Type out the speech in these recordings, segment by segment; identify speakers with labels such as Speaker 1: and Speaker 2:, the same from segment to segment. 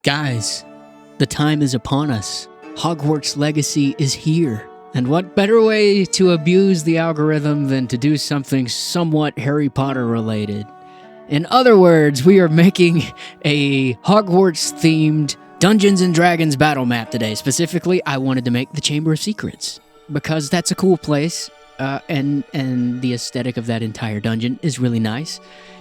Speaker 1: Guys, the time is upon us. Hogwarts Legacy is here. And what better way to abuse the algorithm than to do something somewhat Harry Potter related? In other words, we are making a Hogwarts-themed Dungeons & Dragons battle map today. Specifically, I wanted to make the Chamber of Secrets, because that's a cool place, and the aesthetic of that entire dungeon is really nice,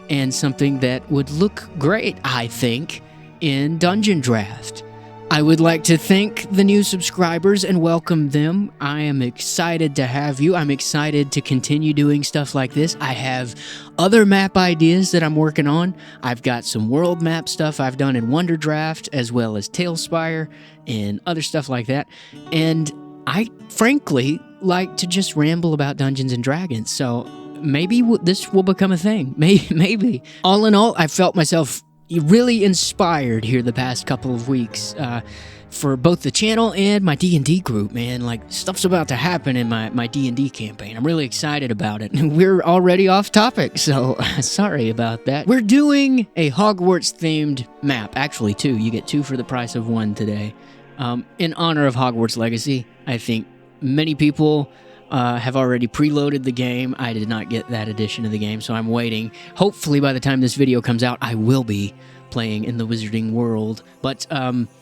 Speaker 1: and something that would look great, I think, in Dungeon Draft. I would like to thank the new subscribers and welcome them. I am excited to have you. I'm excited to continue doing stuff like this. I have other map ideas that I'm working on. I've got some world map stuff I've done in Wonder Draft, as well as Tailspire and other stuff like that. And I frankly like to just ramble about Dungeons and Dragons, so maybe this will become a thing. Maybe. All in all, I felt myself really inspired here the past couple of weeks for both the channel and my D&D group, man. Like, stuff's about to happen in my D&D campaign. I'm really excited about it. We're already off topic, so sorry about that. We're doing a Hogwarts-themed map. Actually, two. You get two for the price of one today. In honor of Hogwarts Legacy, I think many people have already preloaded the game. I did not get that edition of the game, so I'm waiting. Hopefully by the time this video comes out, I will be playing in the Wizarding World. But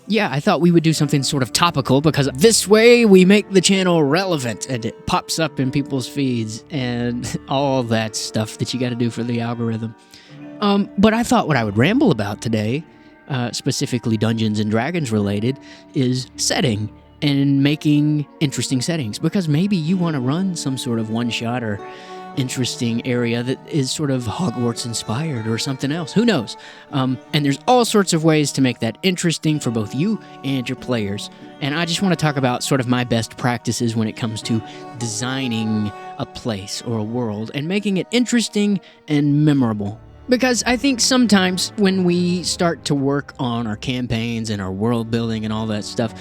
Speaker 1: yeah, I thought we would do something sort of topical, because this way we make the channel relevant and it pops up in people's feeds and all that stuff that you got to do for the algorithm. But I thought what I would ramble about today, specifically Dungeons and Dragons related, is setting and making interesting settings, because maybe you want to run some sort of one-shot or interesting area that is sort of Hogwarts-inspired or something else. Who knows? And there's all sorts of ways to make that interesting for both you and your players. And I just want to talk about sort of my best practices when it comes to designing a place or a world and making it interesting and memorable. Because I think sometimes when we start to work on our campaigns and our world building and all that stuff,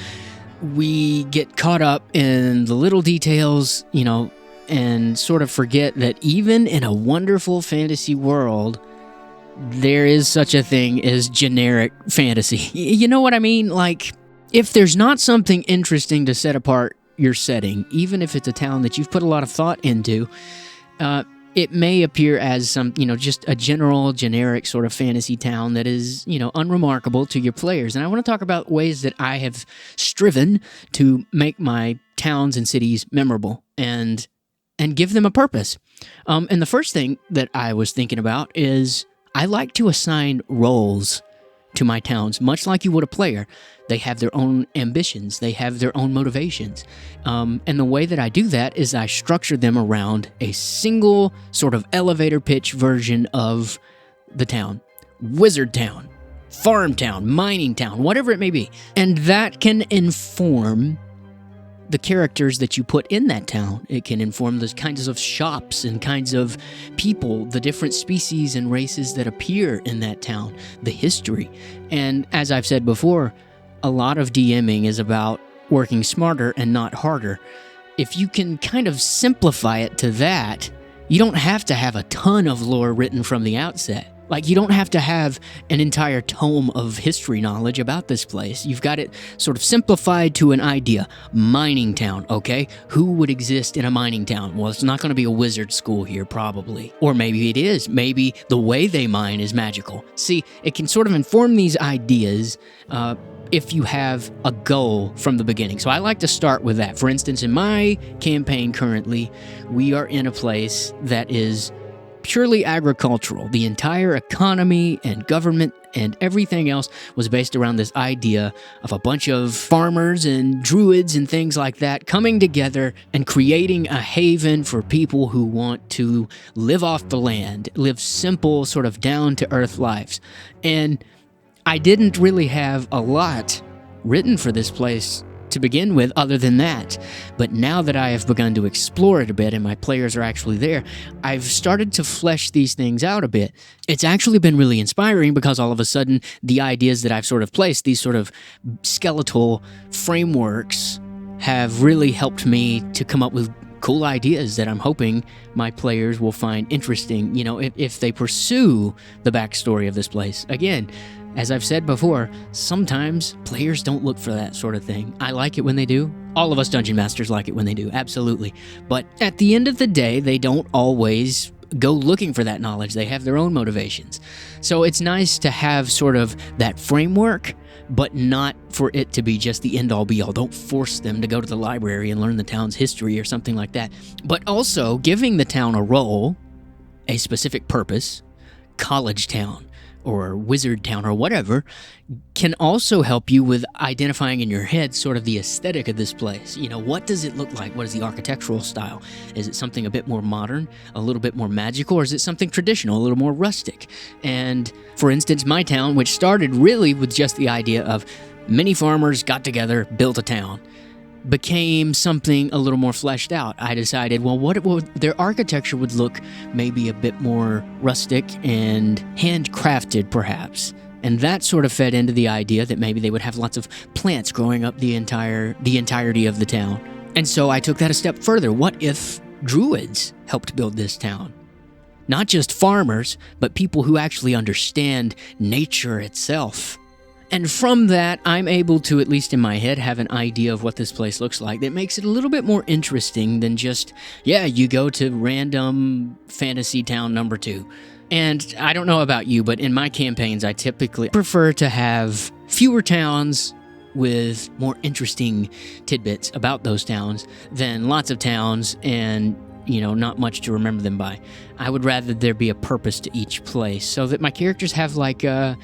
Speaker 1: we get caught up in the little details, you know, and sort of forget that even in a wonderful fantasy world, there is such a thing as generic fantasy. You know what I mean? Like, if there's not something interesting to set apart your setting, even if it's a town that you've put a lot of thought into, it may appear as some, you know, just a general, generic sort of fantasy town that is, you know, unremarkable to your players. And I want to talk about ways that I have striven to make my towns and cities memorable and give them a purpose. And the first thing that I was thinking about is I like to assign roles to my towns, much like you would a player. They have their own ambitions. They have their own motivations. And the way that I do that is I structure them around a single sort of elevator pitch version of the town. Wizard town, farm town, mining town, whatever it may be. And that can inform the characters that you put in that town. It can inform those kinds of shops and kinds of people, the different species and races that appear in that town, the history. And as I've said before, a lot of DMing is about working smarter and not harder. If you can kind of simplify it to that, you don't have to have a ton of lore written from the outset. Like, you don't have to have an entire tome of history knowledge about this place. You've got it sort of simplified to an idea. Mining town, okay? Who would exist in a mining town? Well, it's not going to be a wizard school here, probably. Or maybe it is. Maybe the way they mine is magical. See, it can sort of inform these ideas if you have a goal from the beginning. So I like to start with that. For instance, in my campaign currently, we are in a place that is purely agricultural. The entire economy and government and everything else was based around this idea of a bunch of farmers and druids and things like that coming together and creating a haven for people who want to live off the land, live simple, sort of down-to-earth lives. And I didn't really have a lot written for this place to begin with other than that. But now that I have begun to explore it a bit and my players are actually there, I've started to flesh these things out a bit. It's actually been really inspiring, because all of a sudden the ideas that I've sort of placed, these sort of skeletal frameworks, have really helped me to come up with cool ideas that I'm hoping my players will find interesting, you know, if they pursue the backstory of this place. Again, as I've said before, sometimes players don't look for that sort of thing. I like it when they do. All of us Dungeon Masters like it when they do, absolutely. But at the end of the day, they don't always go looking for that knowledge. They have their own motivations. So it's nice to have sort of that framework, but not for it to be just the end-all be-all. Don't force them to go to the library and learn the town's history or something like that. But also giving the town a role, a specific purpose, college town or wizard town or whatever, can also help you with identifying in your head sort of the aesthetic of this place. You know, what does it look like? What is the architectural style? Is it something a bit more modern, a little bit more magical, or is it something traditional, a little more rustic? And for instance, my town, which started really with just the idea of many farmers got together, built a town, became something a little more fleshed out. I decided, well, what their architecture would look maybe a bit more rustic and handcrafted, perhaps. And that sort of fed into the idea that maybe they would have lots of plants growing up the entirety of the town. And so I took that a step further. What if druids helped build this town? Not just farmers, but people who actually understand nature itself. And from that, I'm able to, at least in my head, have an idea of what this place looks like that makes it a little bit more interesting than just, yeah, you go to random fantasy town number 2. And I don't know about you, but in my campaigns, I typically prefer to have fewer towns with more interesting tidbits about those towns than lots of towns and, you know, not much to remember them by. I would rather there be a purpose to each place so that my characters have like a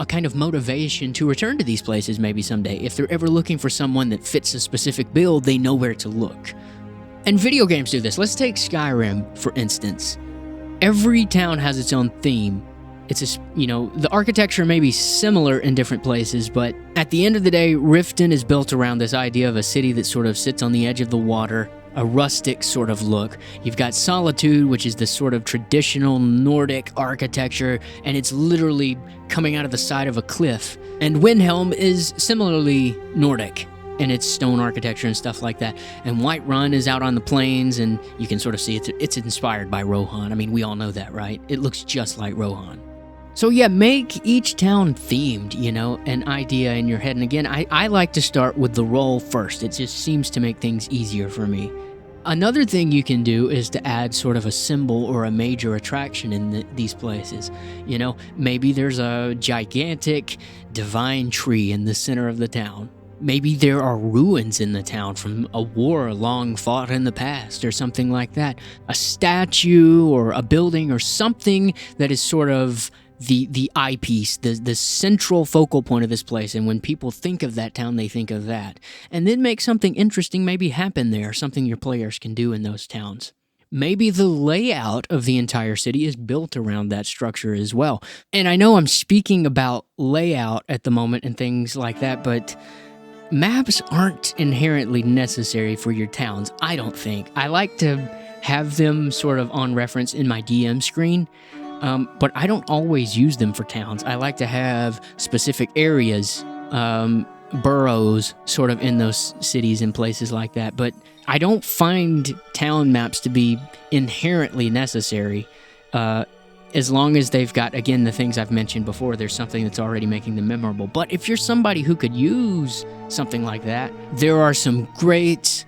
Speaker 1: kind of motivation to return to these places maybe someday. If they're ever looking for someone that fits a specific build, they know where to look. And video games do this. Let's take Skyrim, for instance. Every town has its own theme. The architecture may be similar in different places, but at the end of the day, Riften is built around this idea of a city that sort of sits on the edge of the water, a rustic sort of look. You've got Solitude, which is this sort of traditional Nordic architecture, and it's literally coming out of the side of a cliff. And Windhelm is similarly Nordic in its stone architecture and stuff like that. And Whiterun is out on the plains, and you can sort of see it's inspired by Rohan. I mean, we all know that, right? It looks just like Rohan. So yeah, make each town themed, an idea in your head. And again, I like to start with the role first. It just seems to make things easier for me. Another thing you can do is to add sort of a symbol or a major attraction in these places. Maybe there's a gigantic divine tree in the center of the town. Maybe there are ruins in the town from a war long fought in the past or something like that. A statue or a building or something that is sort of the eyepiece, the central focal point of this place. And when people think of that town, they think of that. And then make something interesting maybe happen there, something your players can do in those towns. Maybe the layout of the entire city is built around that structure as well. And I know I'm speaking about layout at the moment and things like that, but maps aren't inherently necessary for your towns, I don't think. I like to have them sort of on reference in my DM screen, but I don't always use them for towns. I like to have specific areas, boroughs, sort of in those cities and places like that. But I don't find town maps to be inherently necessary, as long as they've got, again, the things I've mentioned before. There's something that's already making them memorable. But if you're somebody who could use something like that, there are some great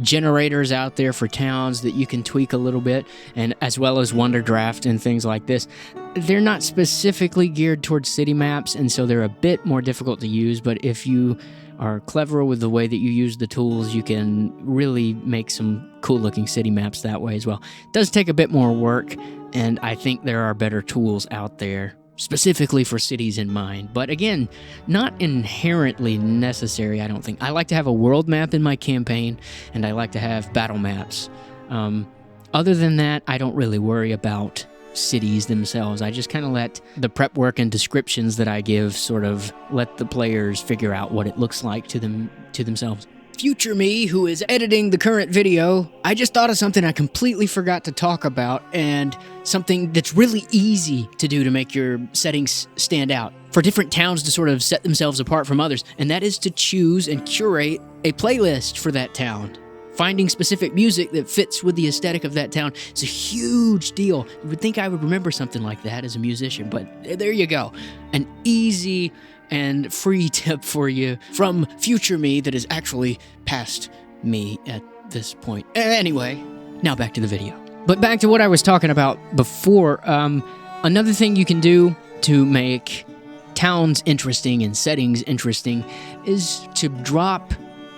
Speaker 1: generators out there for towns that you can tweak a little bit, and as well as Wonderdraft and things like this. They're not specifically geared towards city maps, and so they're a bit more difficult to use, but if you are clever with the way that you use the tools, you can really make some cool-looking city maps that way as well. It does take a bit more work, and I think there are better tools out there specifically for cities in mind. But again, not inherently necessary, I don't think. I like to have a world map in my campaign, and I like to have battle maps. Other than that, I don't really worry about cities themselves. I just kind of let the prep work and descriptions that I give sort of let the players figure out what it looks like to themselves. Future me, who is editing the current video, I just thought of something I completely forgot to talk about, and something that's really easy to do to make your settings stand out, for different towns to sort of set themselves apart from others, and that is to choose and curate a playlist for that town. finding specific music that fits with the aesthetic of that town is a huge deal. You would think I would remember something like that as a musician, but there you go. An easy and free tip for you from future me that is actually past me at this point. Anyway, now back to the video. But back to what I was talking about before, another thing you can do to make towns interesting and settings interesting is to drop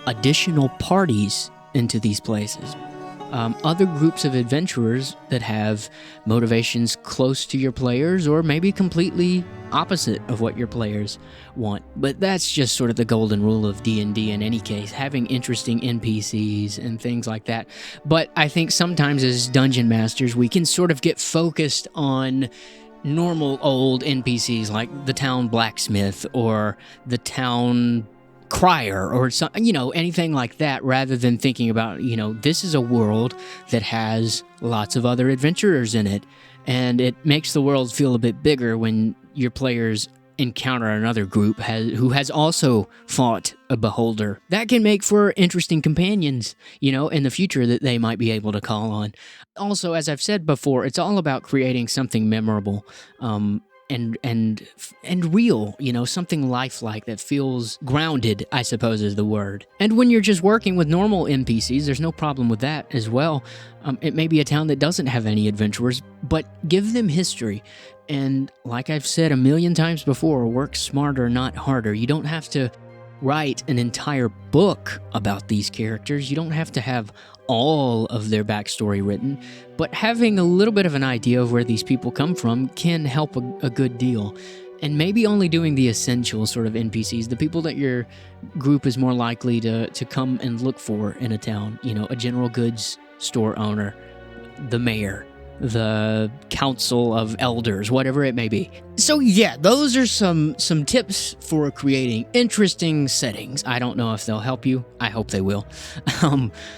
Speaker 1: additional parties into these places. Other groups of adventurers that have motivations close to your players or maybe completely opposite of what your players want. But that's just sort of the golden rule of D&D in any case, having interesting NPCs and things like that. But I think sometimes as dungeon masters, we can sort of get focused on normal old NPCs like the town blacksmith or the town crier or some, anything like that, rather than thinking about, this is a world that has lots of other adventurers in it, and it makes the world feel a bit bigger when your players encounter another group who has also fought a beholder. That can make for interesting companions, in the future that they might be able to call on. Also, as I've said before, it's all about creating something memorable, and real, something lifelike that feels grounded, I suppose is the word. And when you're just working with normal NPCs, there's no problem with that as well. It may be a town that doesn't have any adventurers, but give them history. And like I've said a million times before, work smarter, not harder. You don't have to write an entire book about these characters. You don't have to have all of their backstory written, but having a little bit of an idea of where these people come from can help a good deal. And maybe only doing the essential sort of NPCs, the people that your group is more likely to come and look for in a town, a general goods store owner, the mayor, the council of elders, whatever it may be. So yeah, those are some tips for creating interesting settings. I don't know if they'll help you. I hope they will.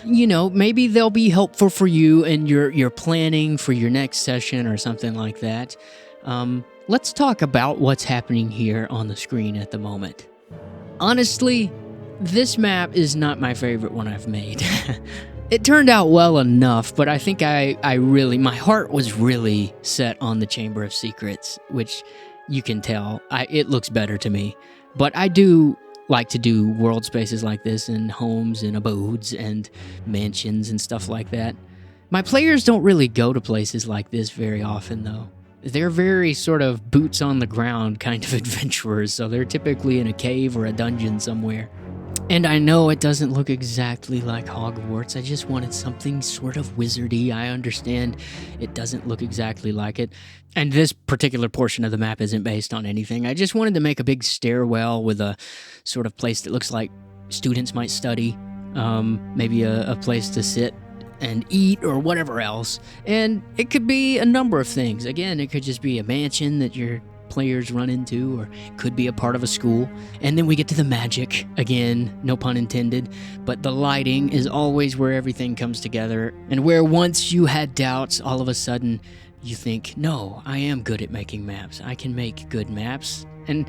Speaker 1: Maybe they'll be helpful for you in your planning for your next session or something like that. Let's talk about what's happening here on the screen at the moment. Honestly, this map is not my favorite one I've made. It turned out well enough, but I think my heart was really set on the Chamber of Secrets, which you can tell. It looks better to me. But I do like to do world spaces like this and homes and abodes and mansions and stuff like that. My players don't really go to places like this very often, though. They're very sort of boots on the ground kind of adventurers, so they're typically in a cave or a dungeon somewhere. And I know it doesn't look exactly like Hogwarts. I just wanted something sort of wizardy. I understand it doesn't look exactly like it. And this particular portion of the map isn't based on anything. I just wanted to make a big stairwell with a sort of place that looks like students might study. Maybe a place to sit and eat or whatever else. And it could be a number of things. Again, it could just be a mansion that you're players run into, or could be a part of a school. And then we get to the magic again, no pun intended, but the lighting is always where everything comes together, and where once you had doubts, all of a sudden you think, no, I am good at making maps. I can make good maps. And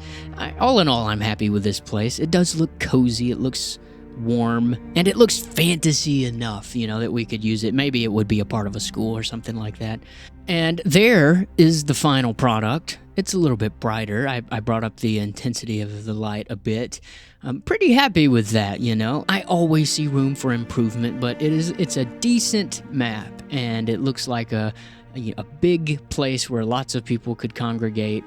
Speaker 1: all in all, I'm happy with this place. It does look cozy, it looks warm, and it looks fantasy enough, that we could use it. Maybe it would be a part of a school or something like that. And there is the final product. It's a little bit brighter. I brought up the intensity of the light a bit. I'm pretty happy with that, I always see room for improvement, but it's a decent map, and it looks like a big place where lots of people could congregate.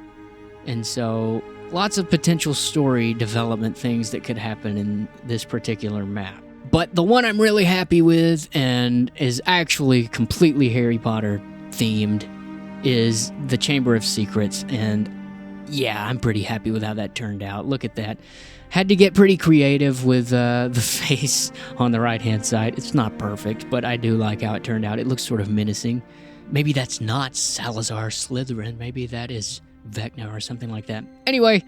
Speaker 1: And so lots of potential story development things that could happen in this particular map. But the one I'm really happy with, and is actually completely Harry Potter themed, is the Chamber of Secrets. And yeah, I'm pretty happy with how that turned out. Look at that. Had to get pretty creative with the face on the right-hand side. It's not perfect, but I do like how it turned out. It looks sort of menacing. Maybe that's not Salazar Slytherin. Maybe that is Vecna or something like that. Anyway,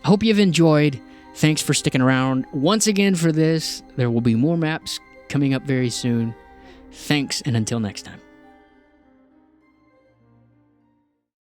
Speaker 1: I hope you've enjoyed. Thanks for sticking around once again for this. There will be more maps coming up very soon. Thanks, and until next time.